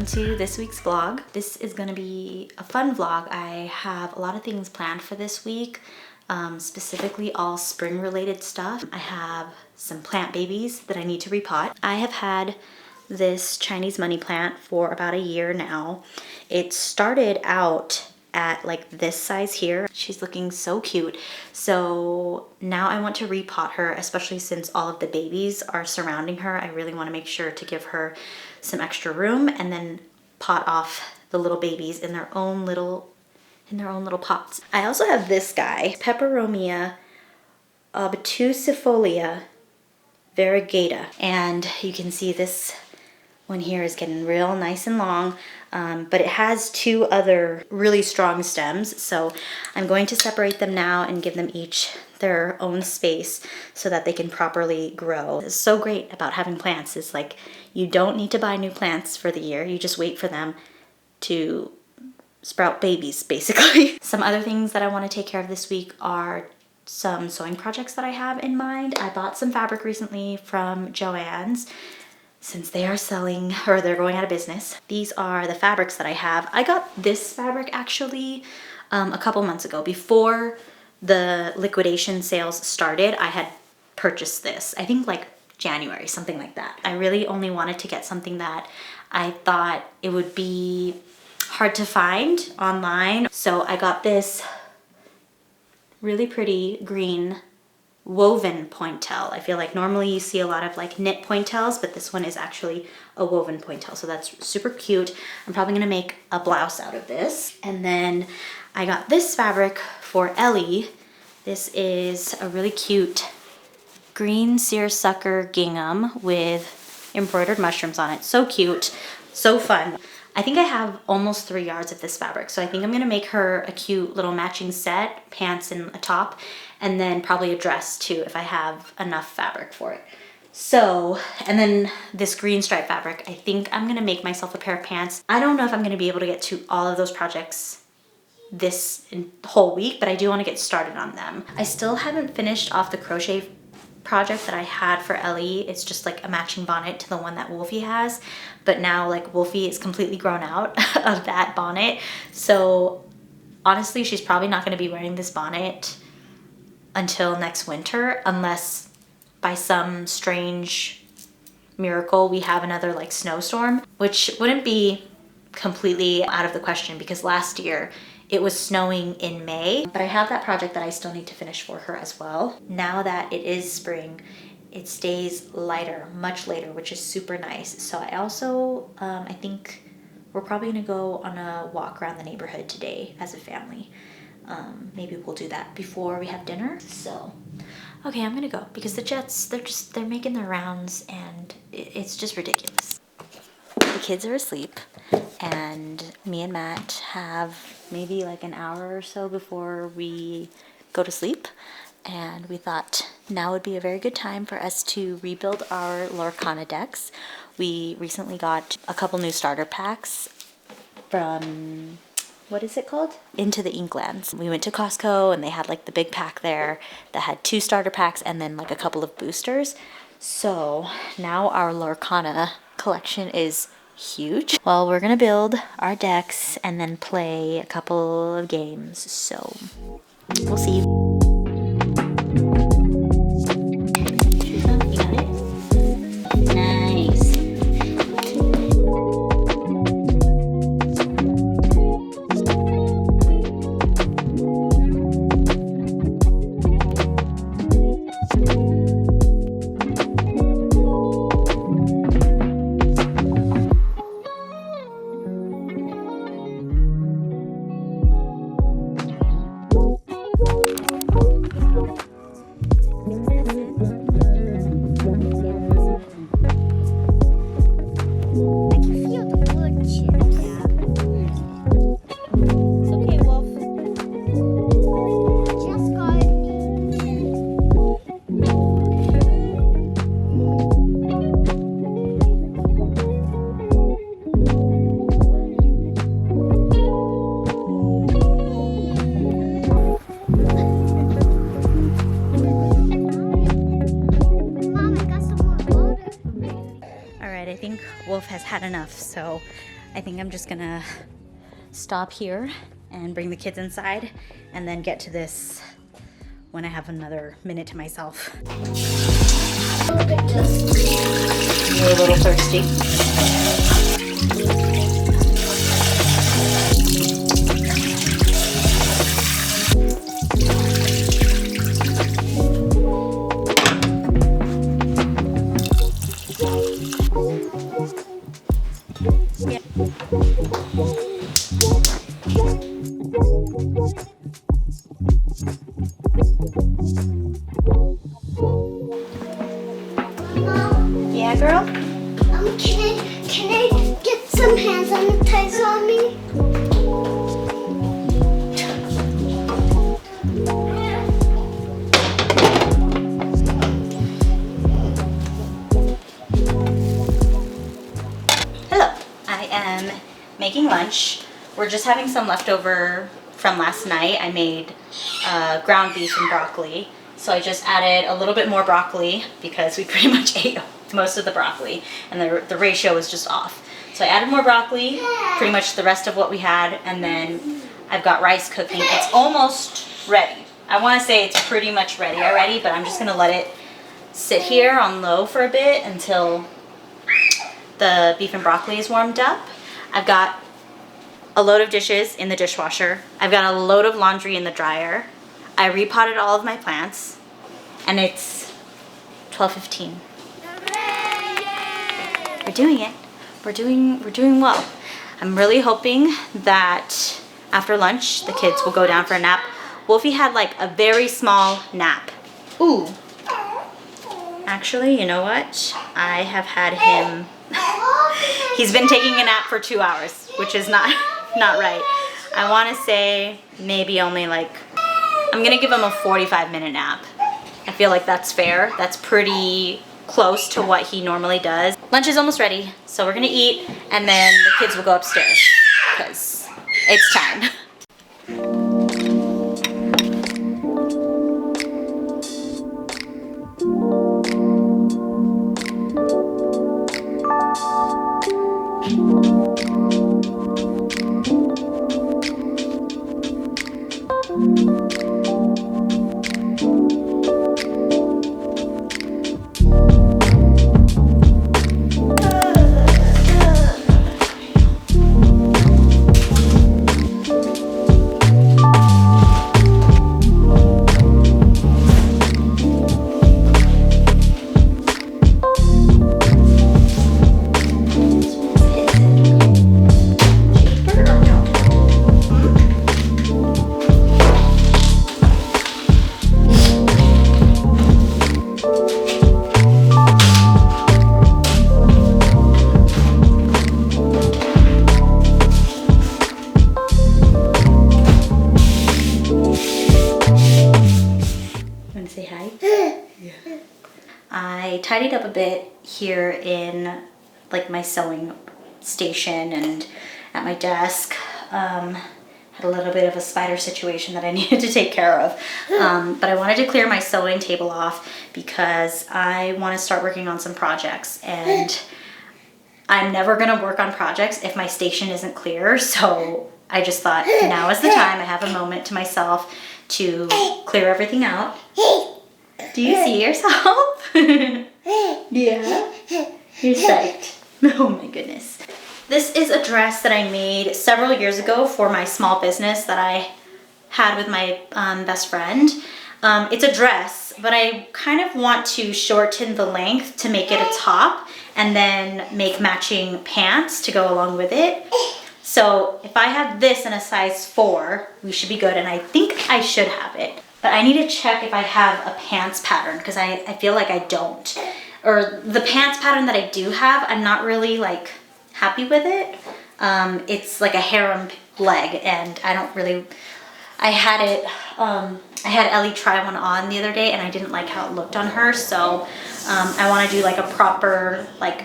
welcome to this week's vlog. This is gonna be a fun vlog. I have a lot of things planned for this week, specifically all spring related stuff. I have some plant babies that I need to repot. I have had this Chinese money plant for about a year now. It started out at like this size here. She's looking so cute. So now I want to repot her, especially since all of the babies are surrounding her. I really want to make sure to give her some extra room and then pot off the little babies in their own little pots. I also have this guy, Peperomia obtusifolia variegata, and you can see this one here is getting real nice and long, but it has two other really strong stems, so I'm going to separate them now and give them each their own space so that they can properly grow. It's so great about having plants is like you don't need to buy new plants for the year, you just wait for them to sprout babies basically. Some other things that I want to take care of this week are some sewing projects that I have in mind. I bought some fabric recently from Joann's since they are selling, or they're going out of business. These are the fabrics that I have. I got this fabric actually a couple months ago. Before the liquidation sales started, I had purchased this. I think like January, something like that. I really only wanted to get something that I thought it would be hard to find online. So I got this really pretty green woven pointel. I feel like normally you see a lot of like knit pointels, but this one is actually a woven pointel, so that's super cute. I'm probably gonna make a blouse out of this. And then I got this fabric for Ellie. This is a really cute green seersucker gingham with embroidered mushrooms on it. So cute, so fun. I think I have almost 3 yards of this fabric, so I think I'm gonna make her a cute little matching set, pants and a top, and then probably a dress too if I have enough fabric for it. So, and then this green stripe fabric, I think I'm gonna make myself a pair of pants. I don't know if I'm gonna be able to get to all of those projects this whole week, but I do wanna get started on them. I still haven't finished off the crochet project that I had for Ellie. It's just like a matching bonnet to the one that Wolfie has, but now like Wolfie is completely grown out of that bonnet. So honestly, she's probably not gonna be wearing this bonnet until next winter, unless by some strange miracle we have another like snowstorm, which wouldn't be completely out of the question because last year it was snowing in May. But I have that project that I still need to finish for her as well. Now that it is spring, it stays lighter, much later, which is super nice. So I also, I think we're probably gonna go on a walk around the neighborhood today as a family. Maybe we'll do that before we have dinner. So, okay, I'm gonna go because the Jets, they're making their rounds and it's just ridiculous. The kids are asleep and me and Matt have maybe like an hour or so before we go to sleep. And we thought now would be a very good time for us to rebuild our Lorcana decks. We recently got a couple new starter packs from, what is it called? Into the Inklands. We went to Costco and they had like the big pack there that had 2 starter packs and then like a couple of boosters. So now our Lorcana collection is huge. Well, we're gonna build our decks and then play a couple of games. So we'll see. Wolf has had enough, so I think I'm just gonna stop here and bring the kids inside and then get to this when I have another minute to myself. You're a little thirsty. Yeah, girl? Can I get some hand sanitizer on me? Hello, I am making lunch. We're just having some leftover from last night. I made ground beef and broccoli. So I just added a little bit more broccoli because we pretty much ate most of the broccoli and the ratio was just off. So I added more broccoli, pretty much the rest of what we had, and then I've got rice cooking. It's almost ready. I want to say it's pretty much ready already, but I'm just going to let it sit here on low for a bit until the beef and broccoli is warmed up. I've got a load of dishes in the dishwasher. I've got a load of laundry in the dryer. I repotted all of my plants, and it's 12:15. We're doing it. We're doing well. I'm really hoping that after lunch the kids will go down for a nap. Wolfie had like a very small nap. Ooh. Actually, you know what? I have had him. He's been taking a nap for 2 hours, which is not right. I want to say maybe only like, I'm gonna give him a 45-minute nap. I feel like that's fair. That's pretty close to what he normally does. Lunch is almost ready, so we're gonna eat and then the kids will go upstairs because it's time. I tidied up a bit here in like my sewing station and at my desk. Had a little bit of a spider situation that I needed to take care of. But I wanted to clear my sewing table off because I want to start working on some projects, and I'm never going to work on projects if my station isn't clear. So I just thought now is the time. I have a moment to myself to clear everything out. Do you see yourself? Yeah? You're psyched. Oh my goodness. This is a dress that I made several years ago for my small business that I had with my best friend. It's a dress, but I kind of want to shorten the length to make it a top and then make matching pants to go along with it. So if I have this in a size 4, we should be good, and I think I should have it. But I need to check if I have a pants pattern because I feel like I don't. Or the pants pattern that I do have, I'm not really like happy with it. It's like a harem leg, and I don't really, I had Ellie try one on the other day and I didn't like how it looked on her. So I want to do like a proper like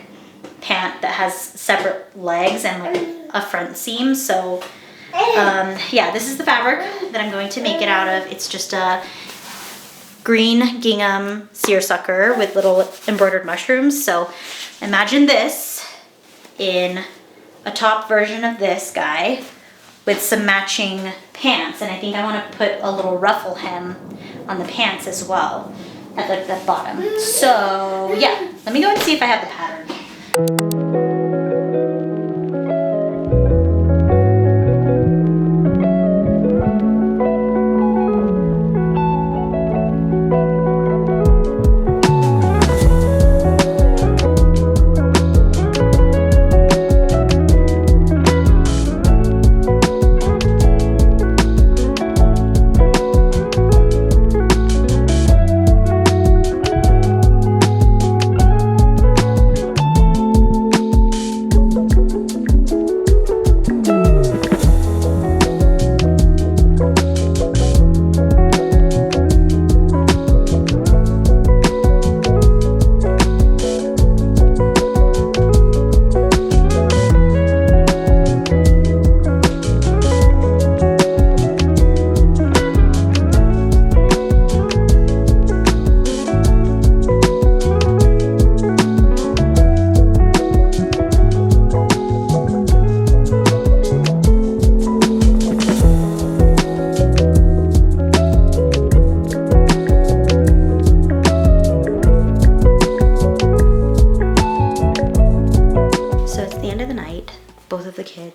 pant that has separate legs and like a front seam. So yeah, this is the fabric that I'm going to make it out of. It's just a green gingham seersucker with little embroidered mushrooms. So imagine this in a top version of this guy with some matching pants, and I think I want to put a little ruffle hem on the pants as well at the bottom. So yeah, let me go and see if I have the pattern.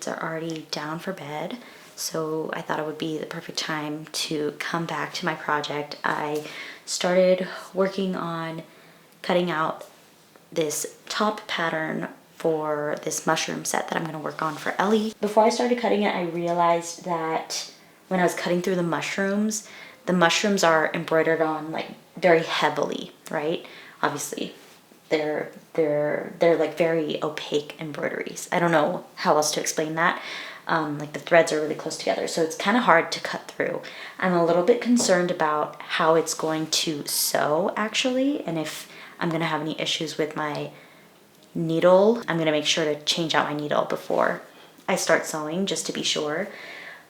Are already down for bed, so I thought it would be the perfect time to come back to my project. I started working on cutting out this top pattern for this mushroom set that I'm going to work on for Ellie. Before I started cutting it, I realized that when I was cutting through the mushrooms are embroidered on like very heavily, right? Obviously they're like very opaque embroideries. I don't know how else to explain that. Like the threads are really close together, so it's kind of hard to cut through. I'm a little bit concerned about how it's going to sew actually, and if I'm gonna have any issues with my needle. I'm gonna make sure to change out my needle before I start sewing, just to be sure.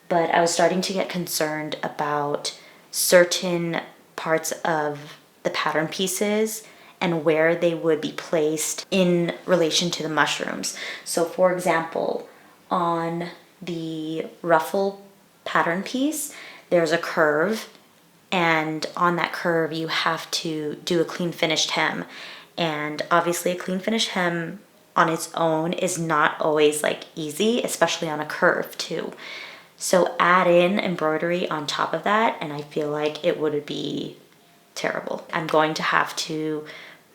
But I was starting to get concerned about certain parts of the pattern pieces and where they would be placed in relation to the mushrooms. So for example, on the ruffle pattern piece, there's a curve, and on that curve you have to do a clean finished hem. And obviously a clean finished hem on its own is not always like easy, especially on a curve too. So add in embroidery on top of that and I feel like it would be terrible. I'm going to have to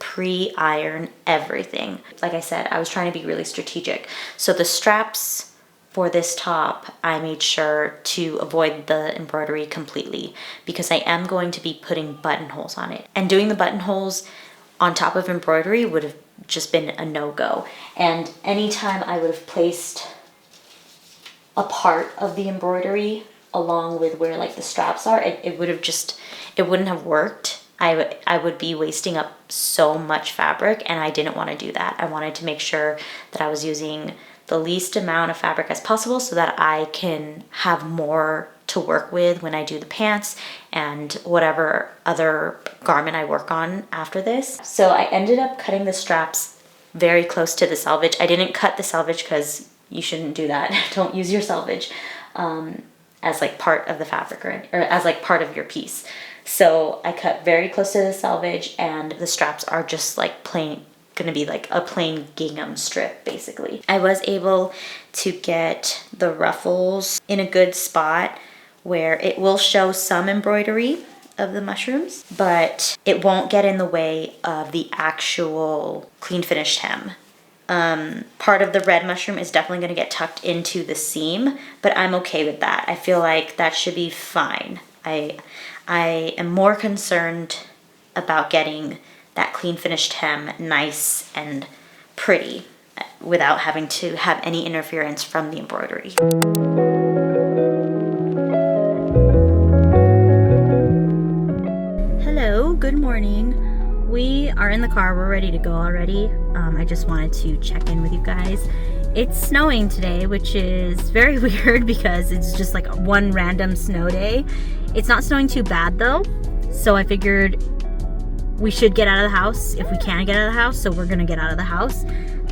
pre-iron everything. Like I said, I was trying to be really strategic. So the straps for this top, I made sure to avoid the embroidery completely because I am going to be putting buttonholes on it. And doing the buttonholes on top of embroidery would have just been a no-go. And anytime I would have placed a part of the embroidery along with where like the straps are, it would have just, it wouldn't have worked. I would be wasting up so much fabric, and I didn't want to do that. I wanted to make sure that I was using the least amount of fabric as possible so that I can have more to work with when I do the pants and whatever other garment I work on after this. So I ended up cutting the straps very close to the selvage. I didn't cut the selvage because you shouldn't do that. Don't use your selvage as like part of the fabric or as like part of your piece. So I cut very close to the selvage, and the straps are just like plain, gonna be like a plain gingham strip basically. I was able to get the ruffles in a good spot where it will show some embroidery of the mushrooms, but it won't get in the way of the actual clean finished hem. Part of the red mushroom is definitely going to get tucked into the seam, but I'm okay with that. I feel like that should be fine. I am more concerned about getting that clean finished hem nice and pretty without having to have any interference from the embroidery. Hello, good morning. We are in the car, we're ready to go already. I just wanted to check in with you guys. It's snowing today, which is very weird because it's just like one random snow day. It's not snowing too bad though, so I figured we should get out of the house if we can get out of the house, so we're gonna get out of the house.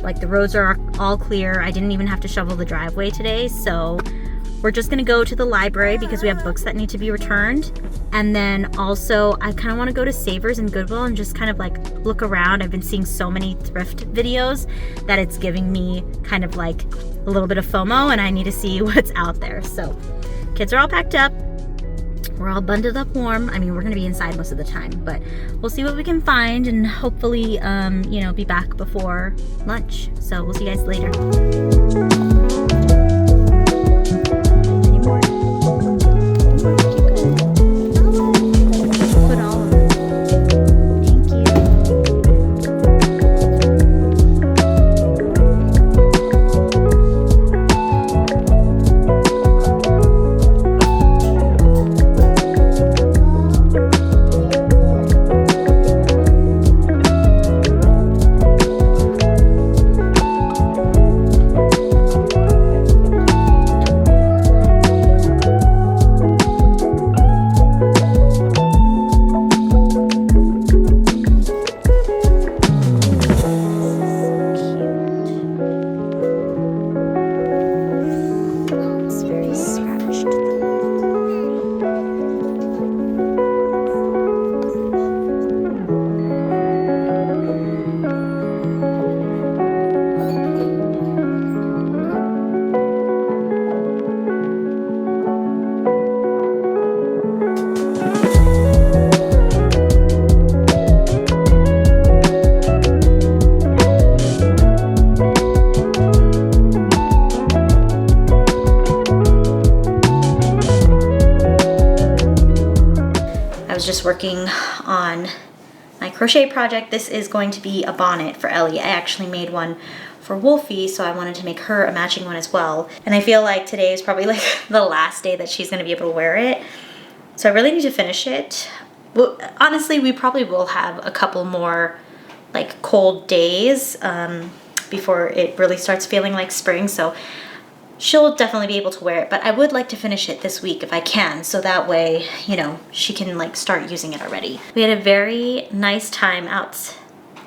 Like the roads are all clear. I didn't even have to shovel the driveway today, so we're just gonna go to the library because we have books that need to be returned. And then also I kind of want to go to Savers and Goodwill and just kind of like look around. I've been seeing so many thrift videos that it's giving me kind of like a little bit of FOMO, and I need to see what's out there. So kids are all packed up. We're all bundled up warm. I mean, we're gonna be inside most of the time, but we'll see what we can find and hopefully, you know, be back before lunch. So we'll see you guys later. Just working on my crochet project. This is going to be a bonnet for Ellie. I actually made one for Wolfie, so I wanted to make her a matching one as well. And I feel like today is probably like the last day that she's gonna be able to wear it. So I really need to finish it. Well, honestly, we probably will have a couple more like cold days before it really starts feeling like spring. So she'll definitely be able to wear it, but I would like to finish it this week if I can, so that way, you know, she can like start using it already. We had a very nice time out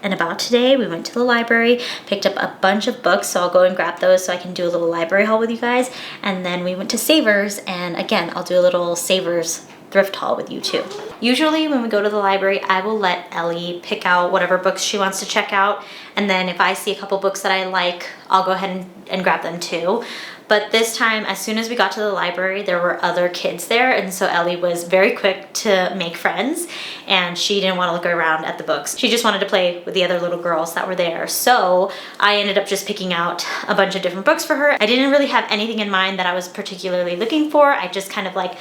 and about today. We went to the library, picked up a bunch of books, so I'll go and grab those so I can do a little library haul with you guys. And then we went to Savers, and again, I'll do a little Savers thrift haul with you too. Usually when we go to the library, I will let Ellie pick out whatever books she wants to check out, and then if I see a couple books that I like, I'll go ahead and grab them too. But this time, as soon as we got to the library, there were other kids there, and so Ellie was very quick to make friends, and she didn't want to look around at the books. She just wanted to play with the other little girls that were there. So I ended up just picking out a bunch of different books for her. I didn't really have anything in mind that I was particularly looking for. I just kind of like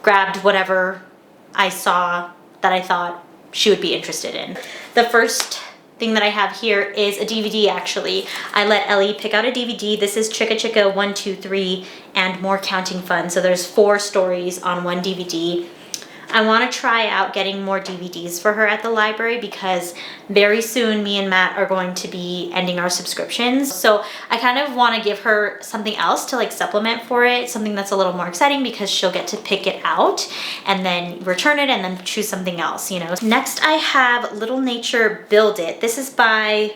grabbed whatever I saw that I thought she would be interested in. The first thing that I have here is a DVD actually. I let Ellie pick out a DVD. This is Chicka Chicka 1, 2, 3 and More Counting Fun. So there's 4 stories on one DVD. I want to try out getting more DVDs for her at the library because very soon me and Matt are going to be ending our subscriptions. So I kind of want to give her something else to like supplement for it, something that's a little more exciting because she'll get to pick it out and then return it and then choose something else, you know. Next I have Little Nature Build It. This is by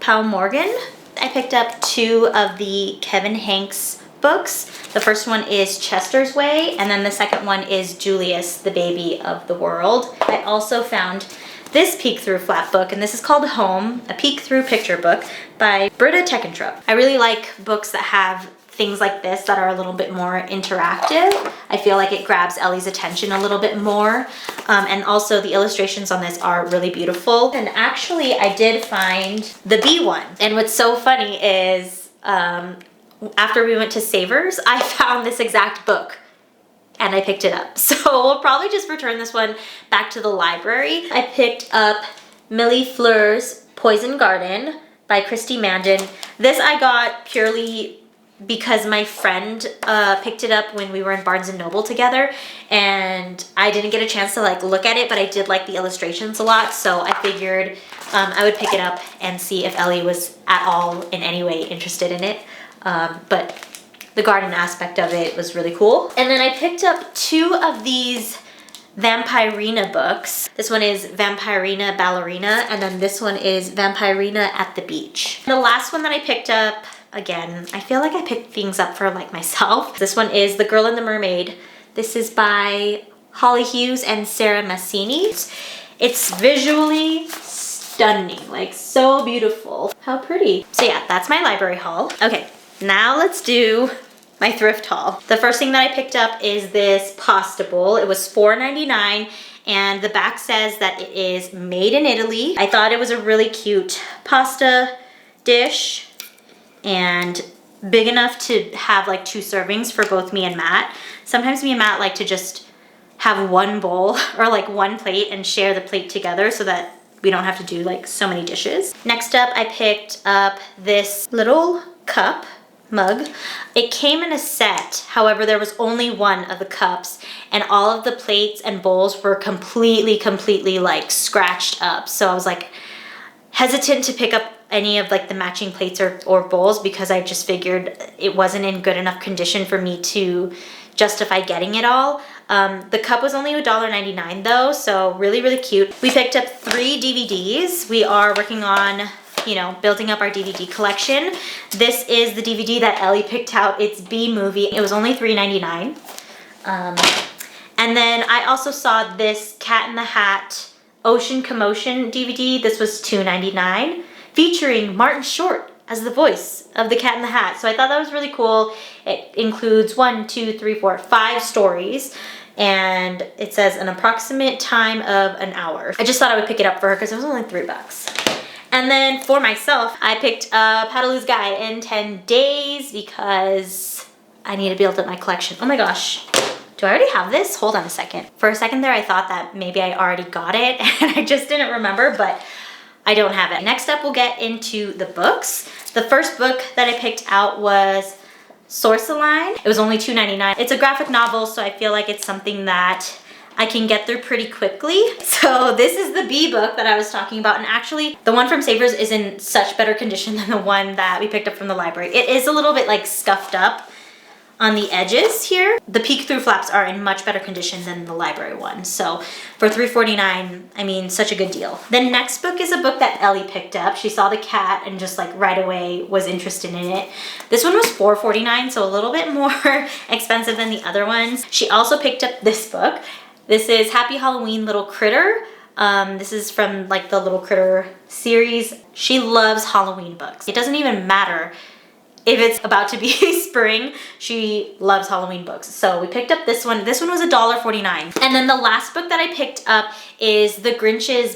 Paul Morgan. I picked up 2 of the Kevin Hanks books. The first one is Chester's Way, and then the second one is Julius, the Baby of the World. I also found this peek through flap book, and this is called Home, a peek through picture book by Britta Teckentrup. I really like books that have things like this that are a little bit more interactive. I feel like it grabs Ellie's attention a little bit more. And also the illustrations on this are really beautiful. And actually I did find the bee one. And what's so funny is after we went to Savers, I found this exact book and I picked it up. So we'll probably just return this one back to the library. I picked up Millie Fleur's Poison Garden by Christy Mandan. This I got purely because my friend picked it up when we were in Barnes & Noble together, and I didn't get a chance to like look at it, but I did like the illustrations a lot, so I figured I would pick it up and see if Ellie was at all in any way interested in it. But the garden aspect of it was really cool. And then I picked up 2 of these Vampirina books. This one is Vampirina Ballerina, and then this one is Vampirina at the Beach. The last one that I picked up, again, I feel like I picked things up for like myself. This one is The Girl and the Mermaid. This is by Holly Hughes and Sarah Massini. It's visually stunning, like so beautiful. How pretty. So yeah, that's my library haul. Okay, now let's do my thrift haul. The first thing that I picked up is this pasta bowl. It was $4.99 and the back says that it is made in Italy. I thought it was a really cute pasta dish and big enough to have like 2 servings for both me and Matt. Sometimes me and Matt like to just have one bowl or like one plate and share the plate together so that we don't have to do like so many dishes. Next up, I picked up this little cup mug. It came in a set, however there was only one of the cups and all of the plates and bowls were completely like scratched up. So I was like hesitant to pick up any of like the matching plates or bowls because I just figured it wasn't in good enough condition for me to justify getting it all. The cup was only $1.99 though, so really cute. We picked up 3 DVDs. We are working on, you know, building up our DVD collection. This is the DVD that Ellie picked out. It's B Movie. It was only $3.99. And then I also saw this Cat in the Hat Ocean Commotion DVD. This was $2.99, featuring Martin Short as the voice of the Cat in the Hat. So I thought that was really cool. It includes 5 stories. And it says an approximate time of an hour. I just thought I would pick it up for her because it was only $3. And then for myself, I picked up How to Lose Guy in 10 Days because I need to build up my collection. Oh my gosh, do I already have this? Hold on a second. For a second there, I thought that maybe I already got it and I just didn't remember, but I don't have it. Next up, we'll get into the books. The first book that I picked out was Sorceline. It was only $2.99. It's a graphic novel, so I feel like it's something that I can get through pretty quickly. So this is the B book that I was talking about, and actually the one from Savers is in such better condition than the one that we picked up from the library. It is a little bit like scuffed up on the edges here. The peek through flaps are in much better condition than the library one. So for $3.49, I mean, such a good deal. The next book is a book that Ellie picked up. She saw the cat and just like right away was interested in it. This one was $4.49, so a little bit more expensive than the other ones. She also picked up this book. This is Happy Halloween Little Critter. This is from like the Little Critter series. She loves Halloween books. It doesn't even matter if it's about to be spring, she loves Halloween books. So we picked up this one. This one was $1.49. And then the last book that I picked up is The Grinch's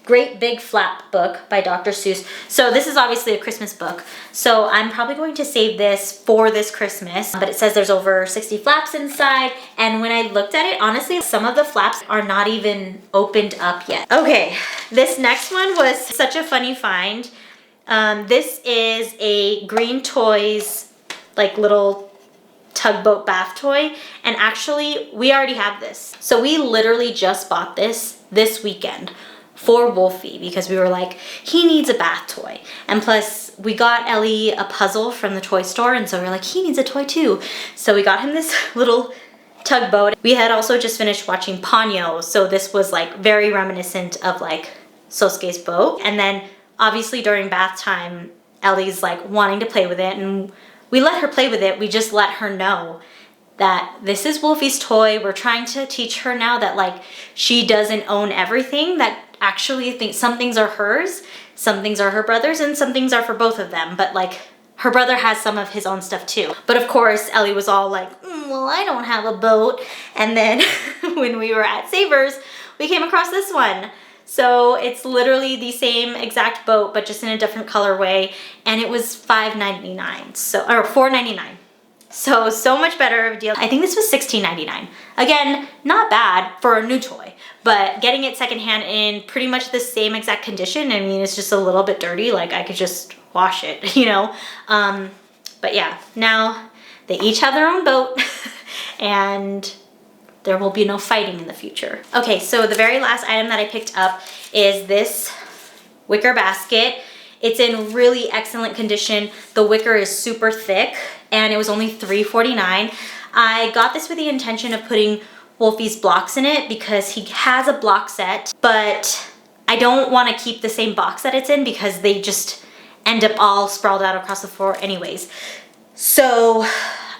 Great Big Flap book by Dr. Seuss. So this is obviously a Christmas book. So I'm probably going to save this for this Christmas. But it says there's over 60 flaps inside. And when I looked at it, honestly, some of the flaps are not even opened up yet. Okay, this next one was such a funny find. This is a Green Toys, like little tugboat bath toy. And actually, we already have this. So we literally just bought this weekend for Wolfie because we were like, he needs a bath toy. And plus, we got Ellie a puzzle from the toy store. And so we were like, he needs a toy too. So we got him this little tugboat. We had also just finished watching Ponyo. So this was like very reminiscent of like Sosuke's boat. And then obviously during bath time, Ellie's like wanting to play with it and we let her play with it. We just let her know that this is Wolfie's toy. We're trying to teach her now that like she doesn't own everything, that actually some things are hers, some things are her brother's, and some things are for both of them. But like her brother has some of his own stuff too. But of course, Ellie was all like, well, I don't have a boat. And then when we were at Savers, we came across this one. So it's literally the same exact boat, but just in a different colorway. And it was $5.99, or $4.99. So much better of a deal. I think this was $16.99. Again, not bad for a new toy, but getting it secondhand in pretty much the same exact condition. I mean, it's just a little bit dirty. Like I could just wash it, you know? But yeah, now they each have their own boat and there will be no fighting in the future. Okay, so the very last item that I picked up is this wicker basket. It's in really excellent condition. The wicker is super thick and it was only $3.49. I got this with the intention of putting Wolfie's blocks in it because he has a block set, but I don't want to keep the same box that it's in because they just end up all sprawled out across the floor anyways. So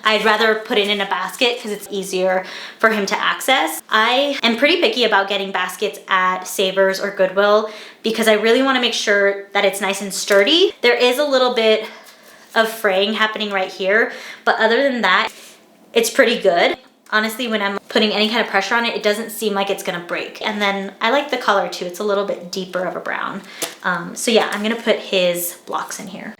I'd rather put it in a basket because it's easier for him to access. I am pretty picky about getting baskets at Savers or Goodwill because I really want to make sure that it's nice and sturdy. There is a little bit of fraying happening right here, but other than that, it's pretty good. Honestly, when I'm putting any kind of pressure on it, it doesn't seem like it's gonna break. And then I like the color too. It's a little bit deeper of a brown. So yeah, I'm gonna put his blocks in here.